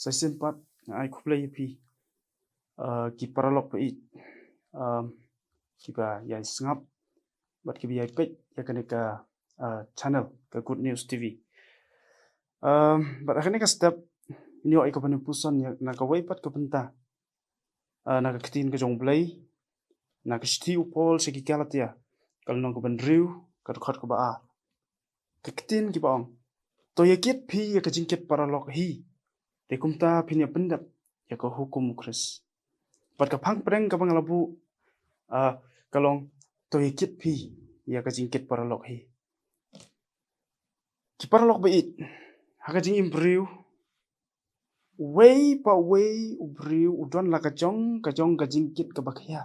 Session part ai kuplay pi ki paralog pa it ki ba ya sngap bat ki ya pet ya kene ka channel ka Good News TV bat akhirnya ka step ini oi ka penupusan ya na ka wai pat ka penta na ka kitin ka jong play na ka shti upol se ki kalatia kal nong ka ban riu ka khot ka ba a ka kitin ki baong to ya kit pi ya ka jingket paralog hi te kumta pinya pendap ya ka hukum kris pat ka phang preng ka bangalabu kalong to ya kit pi ya ka jingket paralog hi ki paralog ba it ha ka jing imbriu way pa way ubriu udon la ka jong ka jingket ka bakhya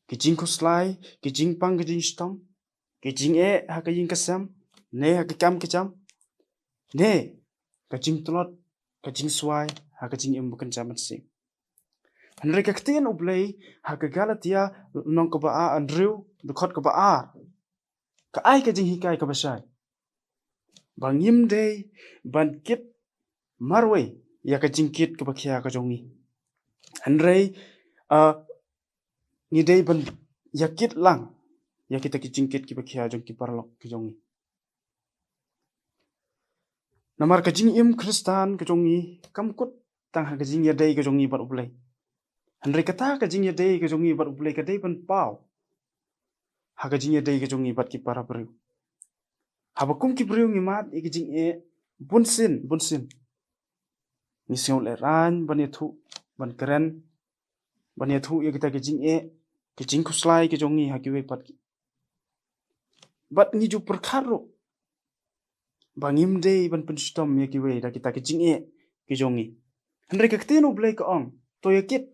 ki jing ko slai ki jing pang ki jing stom ki jing ha ka jing kasam ne ha ka kam ki cham ne ka jing tlot ka jing swai ha ka jing bukan jaman sing hanre ka ktin ublay ha ka galatia nong ka ba a andrew de khot ka ba a ka ai ka jing hikai ka basai bang yim day ban kit marwe ya ka jing kit ka bakhya ka jongi hanre ni day ban yakit lang ya kita ki jing kit ki bakhya jong ki parlok ki jongi namar ka jing im kristan ka jongi kam kut tang ha ka jing ya day ka jongi bar ublay hanre kata ka jing ya day ka jongi bar ublay ka day ban pau ha ka jing ya day ka jongi bat ki para briu ha ba kum ki briu ngi mat ki jing bunsin ni seol le ran ban thu ban keren ban thu ya kita ki jing kuslai ki jongi ha ki we pat bat ni ju perkaro bangim day ban penstom ya ki we da kita ki jing ki jongi hanre ka ktenu blay ka ong to ya kit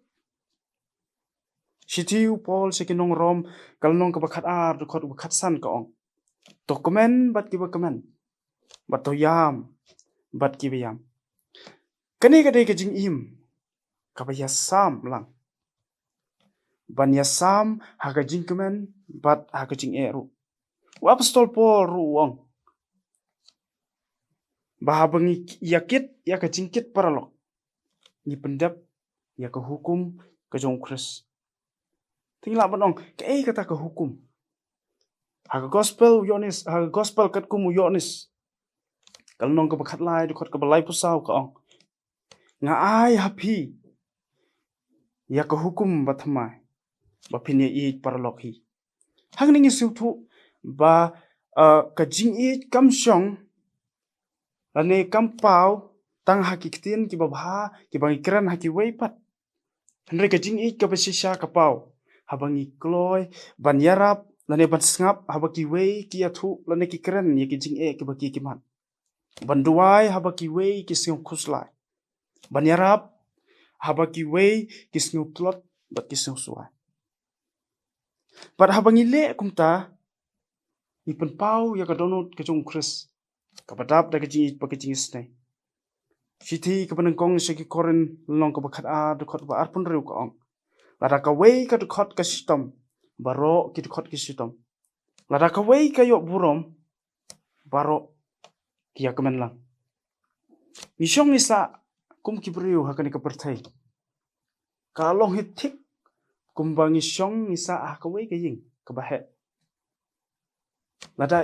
Shitiu Paul sekinong rom kalnong ka bakhat ar khot bakhat san ka ong to comment bat ki ba comment bat to yam bat ki ba yam kani ka dei ka jing im ka ba ya sam lang ban ya sam ha ka jing comment bat ha ka jing ru wa apostol Paul ru ong ba bangi yakit ya ka jingkit paralok ni pendap ya ka hukum ka jong kris tingla banong ka kata ka hukum ha gospel yonis ha gospel kat kumu yonis kal nong ka bakhat lai khot ka balai pusau ka ong nga ai happy ya ka hukum bathmai ba phinia I paralok hi hangning siu thu ba ka jing kam shong lane kam pau tang hakiktin ki ba bha ki bang ikran haki wei pat hanre ka jing ka ba shisha ka pau habangi kloy ban yarap lane ban sngap habaki wei ki athu lane ki kren ye ki jing ki ba ki man ban duai habaki wei ki sing khuslai ban yarap habaki wei ki sing plot ba ki sing suai pat habangi le kumta ni pen pau ya ka donut ka jong kris ka badap da ka jing pa ka jing snai Siti ka banang kong se ki koren long ka bakhat a de khot ba arpun reu ka ong lada ka wei ka de khot ka sistom baro ki de khot ki sistom lada ka wei ka yo burom baro ki ya kemen lang ni shong ni sa kum ki briu ha ka ni ka perthai ka long hi thik kum bangi shong ni sa ka wei ka ying ka ba he lada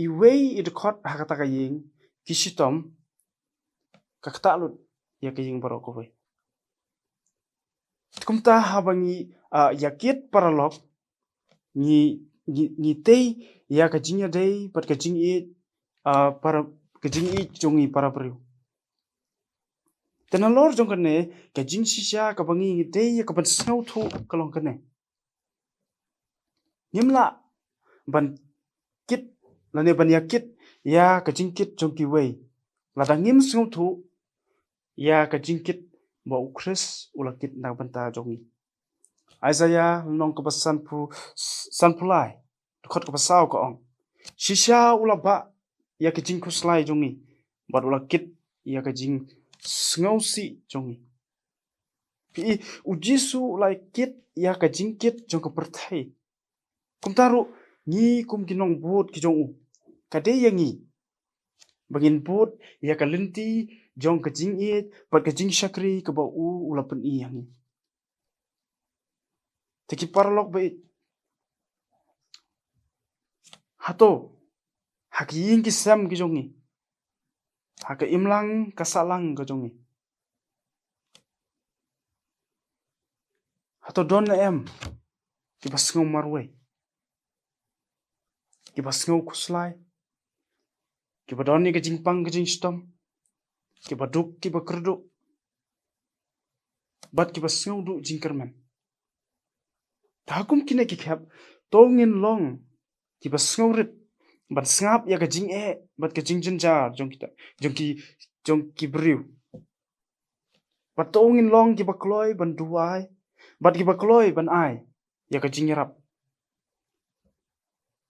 I wei I de khot ha ka ta ka ying ki sistom ka kta lut ya ka ying baro ko wei kumta habangi yakit paralog ni tei ya ka jingya dei pat ka jing para ka jing jongi para priu tenalor jong kane ka jing shisha ka bangi dei ya ka ban snau thu kalong kane nimla ban kit lane ban yakit ya ka jing kit jong ki wei la ngim snau thu ya ka jing kit ba ukris ulakit na banta jongi Isaiah nong ka sanpulai khot ka pasau ka ong shisha ulaba ya ka jing kuslai jongi bat ulakit ya ka jing sngosi jongi pi ujisu lai kit ya ka jing kit jong ka perthai kumtaru ni kum kinong but ki jong u ka de yangi bangin but ya ka linti jong ka jing it pat ka jing shakri ka ba ulapan i yang teki paralog ba it hato hakiyin ki sam ki jongi haka imlang kasalang ka jongi hato don na em ki ba sngau marway ki ba sngau kuslai ki ba doni ka jingpang ka jing stom ki ba duk ki ba kerduk bat ki ba sngau du jingkerman takum kina ki khap tongin long ki ba sngau rit bat sngap ya ka jing bat ka jing jenjar jong ki briu bat tongin long ki ba kloi ban duai bat ki ba kloi ban ai ya ka jing rap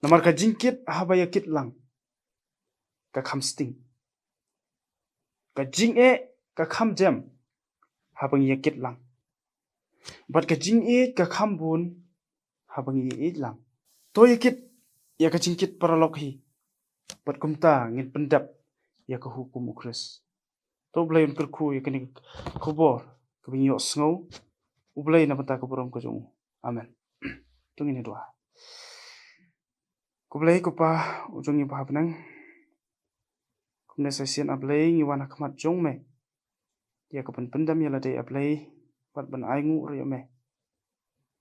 namar ka jing kit haba ya kit lang ka kham sting ka jing ka kham jam habang ya kit lang bat ka jing ka kham bun habang ya lang to ya kit ya ka jing kit paralog hi bat kumta ngin pendap ya ka hukum ukres to blayon kerku ya kini kubor ka binyo sngo ublay na bata ka borom ka jong amen tungin doa kublay ko pa ujong ni bahabnang kumne sesien ablay ngi wana khamat jong me ya ka pendam ya lade ablay bat ban aingu ri me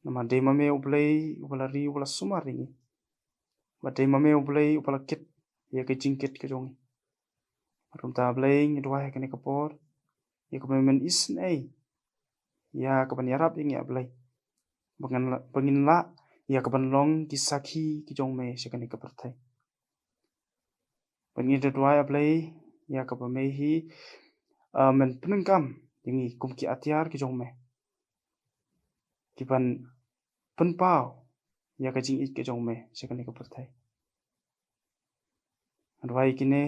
nama de mame ublay ubala ri ubala sumaringi bat de mame ublay ubala kit ya ka jingkit ka jong rum ta ablay ngi doa ya kini kapor ya ka men isn ya ka ban yarap ngi ablay bangin la ya ka ban long ki sakhi ki jong me sekani ka perthai bangin de doa ablay ya ka ba me hi men penengkam yangi kum ki atiar ki jong me ki ban penpau ya ka jing it ki jong me sekani ka perthai adwai kine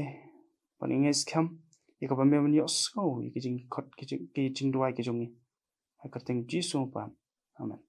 ban inges kham ya ka ba me man yo so ki jing khot ki jing doai ki jong ni ha ka teng ji so pan amen